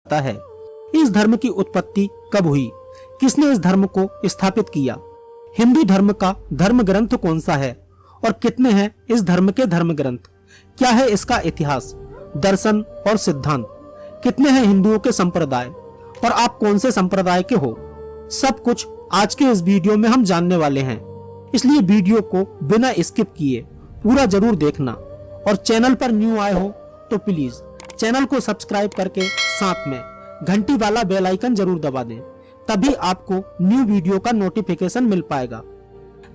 जाता है। इस धर्म की उत्पत्ति कब हुई, किसने इस धर्म को स्थापित किया, हिंदू धर्म का धर्म ग्रंथ कौन सा है और कितने हैं इस धर्म के धर्म ग्रंथ, क्या है इसका इतिहास, दर्शन और सिद्धांत, कितने हैं हिंदुओं के संप्रदाय और आप कौन से संप्रदाय के हो, सब कुछ आज के इस वीडियो में हम जानने वाले हैं। इसलिए वीडियो को बिना स्किप किए पूरा जरूर देखना और चैनल पर न्यू आए हो तो प्लीज चैनल को सब्सक्राइब करके साथ में घंटी वाला बेल आइकन जरूर दबा दें, तभी आपको न्यू वीडियो का नोटिफिकेशन मिल पाएगा।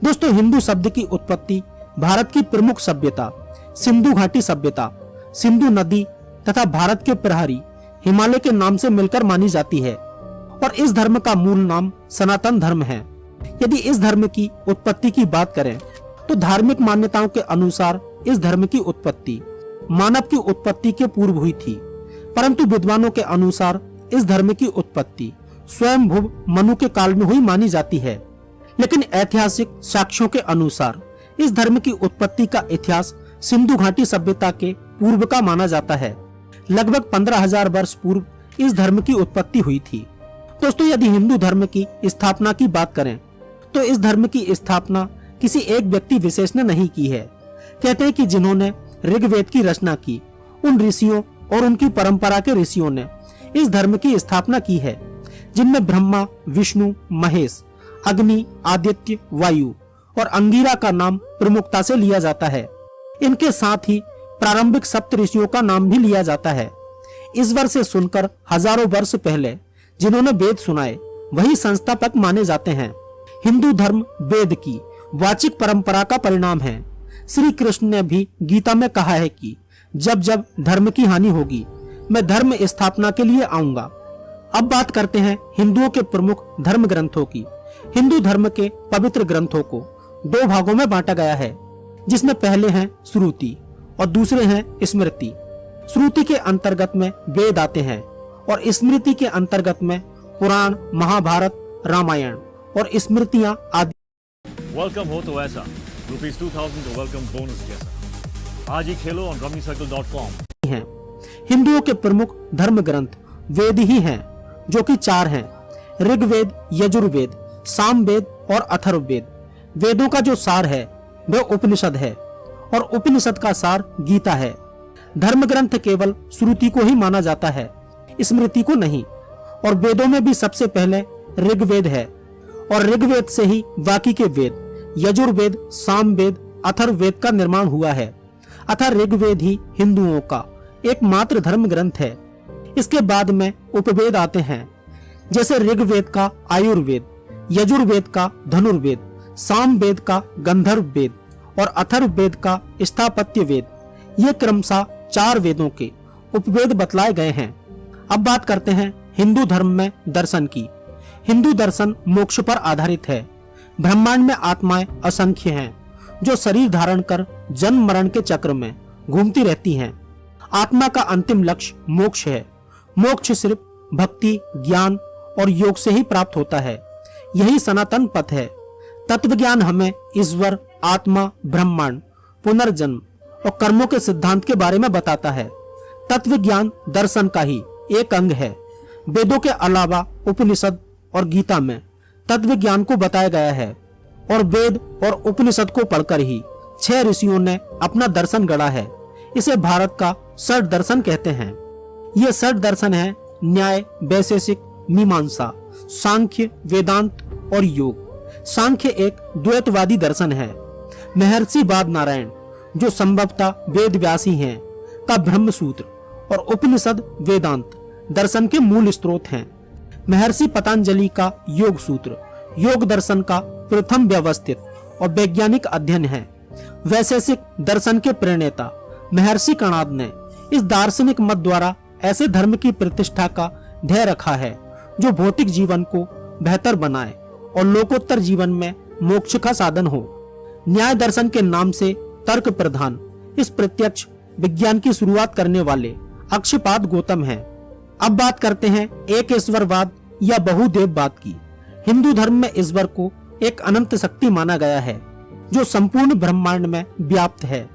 दोस्तों, हिंदू शब्द की उत्पत्ति भारत की प्रमुख सभ्यता सिंधु घाटी सभ्यता, सिंधु नदी तथा भारत के प्रहरी हिमालय के नाम से मिलकर मानी जाती है और इस धर्म का मूल नाम सनातन धर्म है। यदि इस धर्म की उत्पत्ति की बात करें तो धार्मिक मान्यताओं के अनुसार इस धर्म की उत्पत्ति मानव की उत्पत्ति के पूर्व हुई थी, परंतु विद्वानों के अनुसार इस धर्म की उत्पत्ति स्वयंभुव मनु के काल में हुई मानी जाती है। लेकिन ऐतिहासिक साक्ष्यों के अनुसार इस धर्म की उत्पत्ति का इतिहास सिंधु घाटी सभ्यता के पूर्व का माना जाता है। लगभग 15,000 वर्ष पूर्व इस धर्म की उत्पत्ति हुई थी। दोस्तों, यदि हिंदू धर्म की स्थापना की बात करें तो इस धर्म की स्थापना किसी एक व्यक्ति विशेष ने नहीं की है। कहते हैं कि जिन्होंने ऋग्वेद की रचना की, उन ऋषियों और उनकी परंपरा के ऋषियों ने इस धर्म की स्थापना की है, जिनमें ब्रह्मा, विष्णु, महेश, अग्नि, आदित्य, वायु और अंगिरा का नाम प्रमुखता से लिया जाता है। इनके साथ ही प्रारंभिक सप्त ऋषियों का नाम भी लिया जाता है। ईश्वर से सुनकर हजारों वर्ष पहले जिन्होंने वेद सुनाए वही संस्थापक माने जाते हैं। हिंदू धर्म वेद की वाचिक परंपरा का परिणाम है। श्री कृष्ण ने भी गीता में कहा है कि जब जब धर्म की हानि होगी मैं धर्म स्थापना के लिए आऊंगा। अब बात करते हैं हिंदुओं के प्रमुख धर्म ग्रंथों की। हिंदू धर्म के पवित्र ग्रंथों को दो भागों में बांटा गया है, जिसमें पहले हैं श्रुति और दूसरे हैं स्मृति। श्रुति के अंतर्गत में वेद आते हैं और स्मृति के अंतर्गत में पुराण, महाभारत, रामायण और स्मृतियां आदि। वेलकम हो तो ऐसा ₹2000 तो वेलकम बोनस जैसा। आज ही खेलो on rummycircle.com हैं। हिंदुओं के प्रमुख धर्म ग्रंथ वेद ही हैं, जो कि 4 हैं: ऋग्वेद, यजुर्वेद, सामवेद और अथर्ववेद। वेदों का जो सार है वह उपनिषद है और उपनिषद का सार गीता है। धर्म ग्रंथ केवल श्रुति को ही माना जाता है, स्मृति को नहीं। और वेदों में भी सबसे पहले ऋग्वेद है और ऋग्वेद से ही बाकी के वेद यजुर्वेद, सामवेद, अथर्ववेद का निर्माण हुआ है। अतः ऋग्वेद ही हिंदुओं का एकमात्र धर्म ग्रंथ है। इसके बाद में उपवेद आते हैं, जैसे ऋग्वेद का आयुर्वेद, यजुर्वेद का धनुर्वेद, सामवेद का गंधर्व वेद और अथर्ववेद का स्थापत्य वेद। ये क्रमशः 4 वेदों के उपवेद बतलाए गए हैं। अब बात करते हैं हिंदू धर्म में दर्शन की। हिंदू दर्शन मोक्ष पर आधारित है। ब्रह्मांड में आत्माएं असंख्य हैं, जो शरीर धारण कर जन्म मरण के चक्र में घूमती रहती हैं। आत्मा का अंतिम लक्ष्य मोक्ष है। मोक्ष सिर्फ भक्ति, ज्ञान और योग से ही प्राप्त होता है। यही सनातन पथ है। तत्व ज्ञान हमें ईश्वर, आत्मा, ब्रह्मांड, पुनर्जन्म और कर्मों के सिद्धांत के बारे में बताता है। तत्व ज्ञान दर्शन का ही एक अंग है। वेदों के अलावा उपनिषद और गीता में तत्व ज्ञान को बताया गया है और वेद और उपनिषद को पढ़कर ही 6 ऋषियों ने अपना दर्शन गढ़ा है। इसे भारत का षट दर्शन कहते हैं। ये षट दर्शन है न्याय, वैशेषिक, मीमांसा, सांख्य, वेदांत और योग। सांख्य एक द्वैतवादी दर्शन है। महर्षि बाद नारायण, जो संभवतः वेद व्यासी हैं, का ब्रह्म सूत्र और उपनिषद वेदांत दर्शन के मूल स्रोत हैं। महर्षि पतंजलि का योग सूत्र योग दर्शन का प्रथम व्यवस्थित और वैज्ञानिक अध्ययन है। वैशेषिक दर्शन के प्रणेता महर्षि कणाद ने इस दार्शनिक मत द्वारा ऐसे धर्म की प्रतिष्ठा का ध्येय रखा है जो भौतिक जीवन को बेहतर बनाए और लोकोत्तर जीवन में मोक्ष का साधन हो। न्याय दर्शन के नाम से तर्क प्रधान इस प्रत्यक्ष विज्ञान की शुरुआत करने वाले अक्षपाद गौतम हैं। अब बात करते हैं एक ईश्वरवाद या बहुदेववाद की। हिंदू धर्म में ईश्वर को एक अनंत शक्ति माना गया है जो संपूर्ण ब्रह्मांड में व्याप्त है।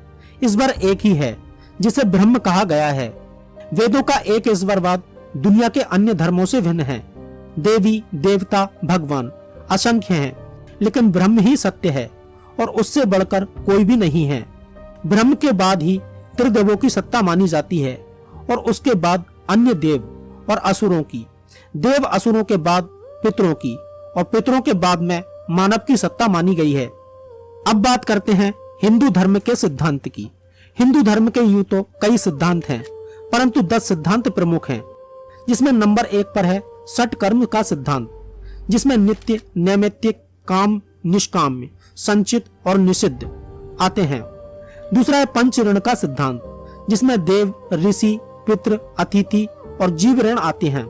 ईश्वर एक ही है जिसे ब्रह्म कहा गया है। वेदों का एक ईश्वरवाद दुनिया के अन्य धर्मों से भिन्न हैं। देवी देवता भगवान असंख्य हैं, लेकिन ब्रह्म ही सत्य है और उससे बढ़कर कोई भी नहीं है। ब्रह्म के बाद ही त्रिदेवों की सत्ता मानी जाती है और उसके बाद अन्य देव और असुरों की, देव असुरों के बाद पितरों की और पितरों के बाद में मानव की सत्ता मानी गई है। अब बात करते हैं हिंदू धर्म के सिद्धांत की। हिंदू धर्म के यूं तो कई सिद्धांत हैं, परंतु 10 सिद्धांत प्रमुख हैं, जिसमें नंबर 1 पर है षट कर्म का सिद्धांत, जिसमें नित्य नैमित्तिक काम निष्काम्य संचित और निषिद्ध आते हैं। दूसरा है पंच ऋण का सिद्धांत, जिसमें देव ऋषि पितृ अतिथि और जीव ऋण आते हैं।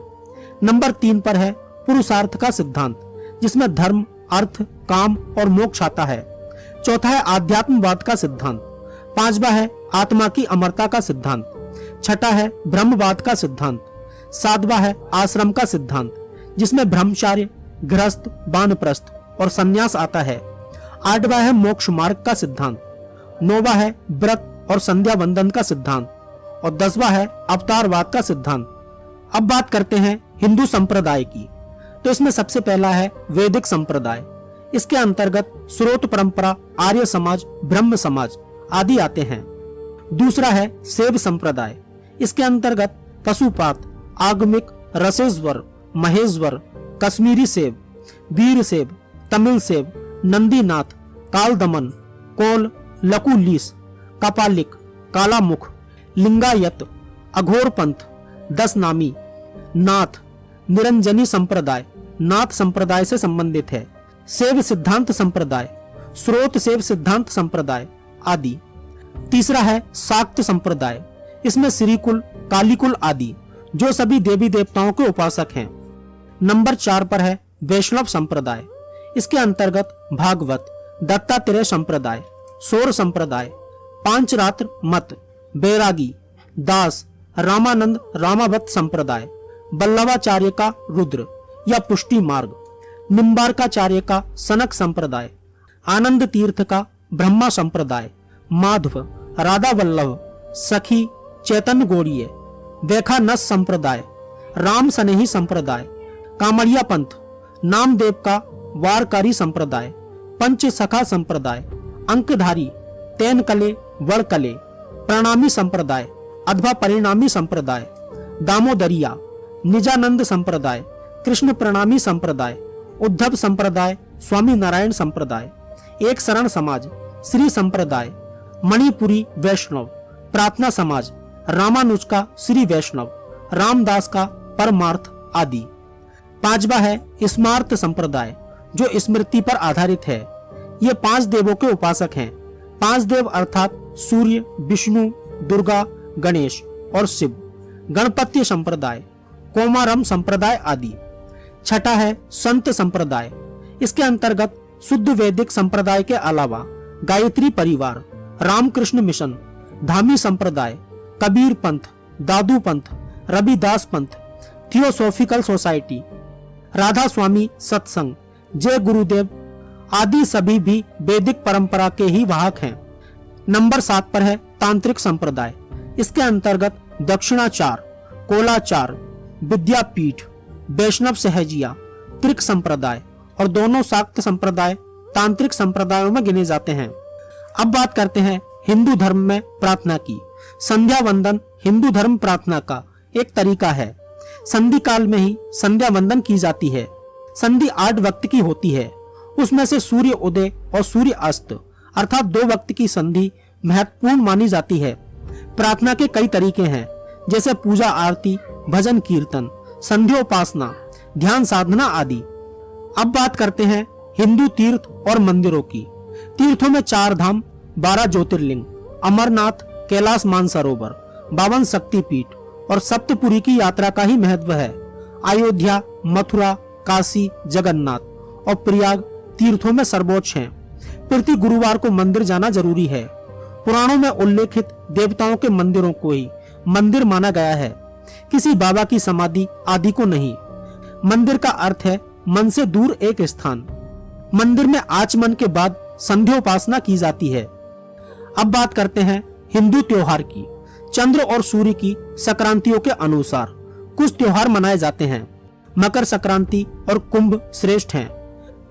नंबर 3 पर है पुरुषार्थ का सिद्धांत, जिसमें धर्म अर्थ काम और मोक्ष आता है। चौथा है आध्यात्मवाद का सिद्धांत। 5वां है आत्मा की अमरता का सिद्धांत। 6ठा है ब्रह्मवाद का सिद्धांत। 7वां है आश्रम का सिद्धांत, जिसमें ब्रह्मचार्य गृहस्थ वानप्रस्थ और संन्यास आता है। 8वां है मोक्ष मार्ग का सिद्धांत। 9वां है व्रत और संध्या वंदन का सिद्धांत और 10वां है अवतारवाद का सिद्धांत। अब बात करते हैं हिंदू संप्रदाय की, तो इसमें सबसे पहला है वैदिक संप्रदाय। इसके अंतर्गत स्रोत परंपरा, आर्य समाज, ब्रह्म समाज आदि आते हैं। दूसरा है शैव संप्रदाय। इसके अंतर्गत पशुपात, आगमिक, रसेश्वर, महेश्वर, कश्मीरी शैव, वीर शैव, तमिल शैव, नंदीनाथ, कालदमन, कोल, लकुलीस, कपालिक, कालामुख, लिंगायत, अघोर पंथ, 10 नामी, नाथ, निरंजनी संप्रदाय नाथ संप्रदाय से संबंधित है। शैव सिद्धांत संप्रदाय, स्रोत शैव सिद्धांत संप्रदाय आदि। तीसरा है शाक्त संप्रदाय। इसमें श्रीकुल, कालीकुल आदि, जो सभी देवी देवताओं के उपासक हैं। नंबर 4 पर है वैष्णव संप्रदाय। इसके अंतर्गत भागवत, दत्तात्रेय संप्रदाय, सौर संप्रदाय, पांचरात्र मत, बैरागी, दास, रामानंद रामावत संप्रदाय, बल्लवाचार्य का रुद्र या पुष्टि मार्ग, निम्बारकाचार्य का सनक संप्रदाय, आनंद तीर्थ का ब्रह्मा संप्रदाय, माधव, राधा वल्लभ, सखी, चैतन्य गौड़ीय, वैखानस संप्रदाय, राम सनेही संप्रदाय, कामड़िया पंथ, नामदेव का वारकारी संप्रदाय, पंच सखा संप्रदाय, अंकधारी, तैनकले, वड़कले, प्रणामी संप्रदाय अथवा परिणामी संप्रदाय, दामोदरिया, निजानंद संप्रदाय, कृष्ण प्रणामी संप्रदाय, उद्धव संप्रदाय, स्वामी नारायण संप्रदाय, एक शरण समाज, श्री संप्रदाय, मणिपुरी वैष्णव, प्रार्थना समाज, रामानुज का श्री वैष्णव, रामदास का परमार्थ आदि। 5वां है स्मार्त संप्रदाय, जो स्मृति पर आधारित है। ये 5 देवों के उपासक हैं। 5 देव अर्थात सूर्य, विष्णु, दुर्गा, गणेश और शिव। गणपत्य संप्रदाय, कोमारम संप्रदाय आदि। 6ठा है संत संप्रदाय। इसके अंतर्गत शुद्ध वैदिक संप्रदाय के अलावा गायत्री परिवार, रामकृष्ण मिशन, धामी संप्रदाय, कबीर पंथ, दादू पंथ, रविदास पंथ, थियोसॉफिकल सोसाइटी, राधा स्वामी सत्संग, जय गुरुदेव आदि सभी भी वैदिक परंपरा के ही वाहक हैं। नंबर 7 पर है तांत्रिक संप्रदाय। इसके अंतर्गत दक्षिणाचार, कोलाचार, विद्यापीठ, वैष्णव सहजिया, त्रिक संप्रदाय और दोनों शाक्त संप्रदाय तांत्रिक संप्रदायों में गिने जाते हैं। अब बात करते हैं हिंदू धर्म में प्रार्थना की। संध्या वंदन हिंदू धर्म प्रार्थना का एक तरीका है। संधि काल में ही संध्या वंदन की जाती है। संधि 8 वक्त की होती है। उसमें से सूर्य उदय और सूर्य अस्त अर्थात 2 वक्त की संधि महत्वपूर्ण मानी जाती है। प्रार्थना के कई तरीके हैं, जैसे पूजा आरती, भजन कीर्तन, संध्योपासना, ध्यान साधना आदि। अब बात करते हैं हिंदू तीर्थ और मंदिरों की। तीर्थों में 4 धाम, 12 ज्योतिर्लिंग, अमरनाथ, कैलाश मानसरोवर, 52 शक्तिपीठ और सप्तपुरी की यात्रा का ही महत्व है। अयोध्या, मथुरा, काशी, जगन्नाथ और प्रयाग तीर्थों में सर्वोच्च हैं। प्रति गुरुवार को मंदिर जाना जरूरी है। पुराणों में उल्लेखित देवताओं के मंदिरों को ही मंदिर माना गया है, किसी बाबा की समाधि आदि को नहीं। मंदिर का अर्थ है मन से दूर एक स्थान। मंदिर में आचमन के बाद संध्योपासना की जाती है। अब बात करते हैं हिंदू त्योहार की। चंद्र और सूर्य की संक्रांतियों के अनुसार कुछ त्योहार मनाए जाते हैं। मकर संक्रांति और कुंभ श्रेष्ठ हैं।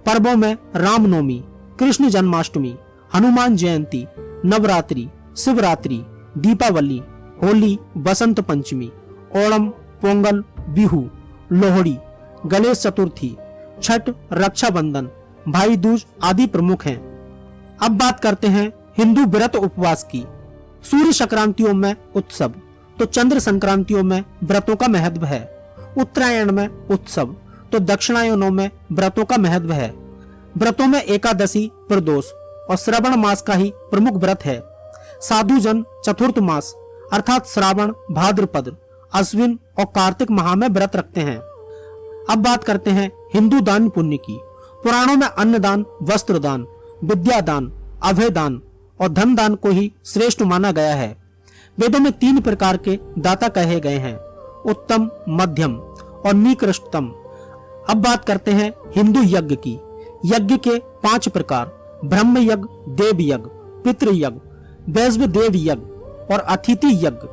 पर्वों में रामनवमी, कृष्ण जन्माष्टमी, हनुमान जयंती, नवरात्रि, शिवरात्रि, दीपावली, होली, बसंत पंचमी, ओणम, पोंगल, बिहू, लोहड़ी, गणेश चतुर्थी, छठ, रक्षाबंधन, भाई दूज आदि प्रमुख हैं। अब बात करते हैं हिंदू व्रत उपवास की। सूर्य संक्रांतियों में उत्सव तो चंद्र संक्रांतियों में व्रतों का महत्व है। उत्तरायण में उत्सव तो दक्षिणायनों में व्रतों का महत्व है। व्रतों में एकादशी, प्रदोष और श्रावण मास का ही प्रमुख व्रत है। साधु जन चतुर्थ मास अर्थात श्रावण, भाद्रपद, अश्विन और कार्तिक माह में व्रत रखते हैं। अब बात करते हैं हिंदू दान पुण्य की। पुराणों में अन्नदान, वस्त्र दान, विद्या दान, अभय दान और धन दान को ही श्रेष्ठ माना गया है। वेदों में 3 प्रकार के दाता कहे गए हैं, उत्तम, मध्यम और निकृष्टतम। अब बात करते हैं हिंदू यज्ञ की। यज्ञ के 5 प्रकार, ब्रह्म यज्ञ, देव यज्ञ, पितृ यज्ञ, वैश्व देव यज्ञ और अतिथि यज्ञ।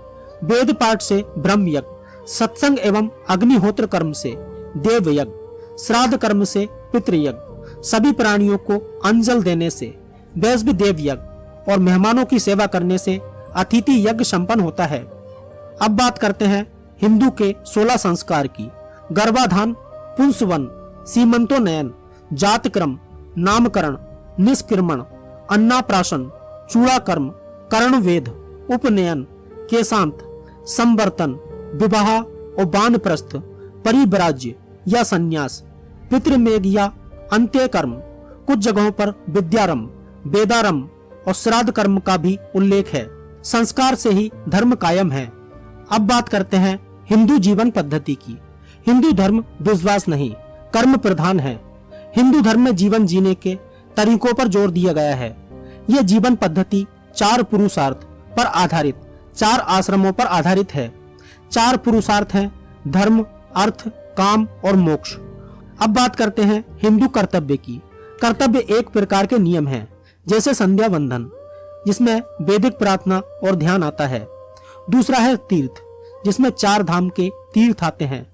वेद पाठ से ब्रह्म यज्ञ, सत्संग एवं अग्निहोत्र कर्म से देव यज्ञ, श्राद्ध कर्म से पितृ यज्ञ, सभी प्राणियों को अंजल देने से वैश्व देव यज्ञ और मेहमानों की सेवा करने से अतिथि यज्ञ संपन्न होता है। अब बात करते हैं हिंदू के 16 संस्कार की। गर्भाधान, पुंसवन, सीमंतोनयन, जातक्रम, नामकरण, निष्क्रमण, अन्नाप्राशन, चूड़ाकर्म, कर्णवेद, उपनयन, केशांत, संवर्तन, विवाह और वानप्रस्थ, परिव्राज्य या संन्यास, पितृमेघ या अंत्यकर्म। कुछ जगहों पर विद्यारंभ, वेदारंभ और श्राद्ध कर्म का भी उल्लेख है। संस्कार से ही धर्म कायम है। अब बात करते हैं हिंदू जीवन पद्धति की। हिंदू धर्म विश्वास नहीं, कर्म प्रधान है। हिंदू धर्म में जीवन जीने के तरीकों पर जोर दिया गया है। यह जीवन पद्धति 4 पुरुषार्थ पर आधारित 4 आश्रमों पर आधारित है। 4 पुरुषार्थ हैं, धर्म, अर्थ, काम और मोक्ष। अब बात करते हैं हिंदू कर्तव्य की। कर्तव्य एक प्रकार के नियम हैं, जैसे संध्या वंदन, जिसमें वैदिक प्रार्थना और ध्यान आता है। दूसरा है तीर्थ, जिसमें 4 धाम के तीर्थ आते हैं।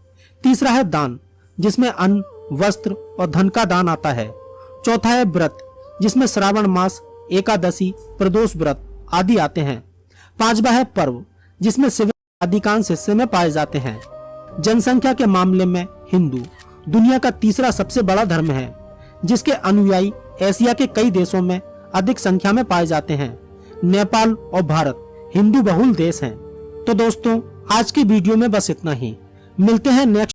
तीसरा है दान, जिसमें अन्न, वस्त्र और धन का दान आता है। चौथा है व्रत, जिसमें श्रावण मास, एकादशी, प्रदोष व्रत आदि आते हैं। 5वां है पर्व, जिसमें शिव अधिकांश हिस्से में पाए जाते हैं। जनसंख्या के मामले में हिंदू दुनिया का तीसरा सबसे बड़ा धर्म है, जिसके अनुयायी एशिया के कई देशों में अधिक संख्या में पाए जाते हैं। नेपाल और भारत हिंदू बहुल देश हैं। तो दोस्तों, आज की वीडियो में बस इतना ही। मिलते हैं नेक्स्ट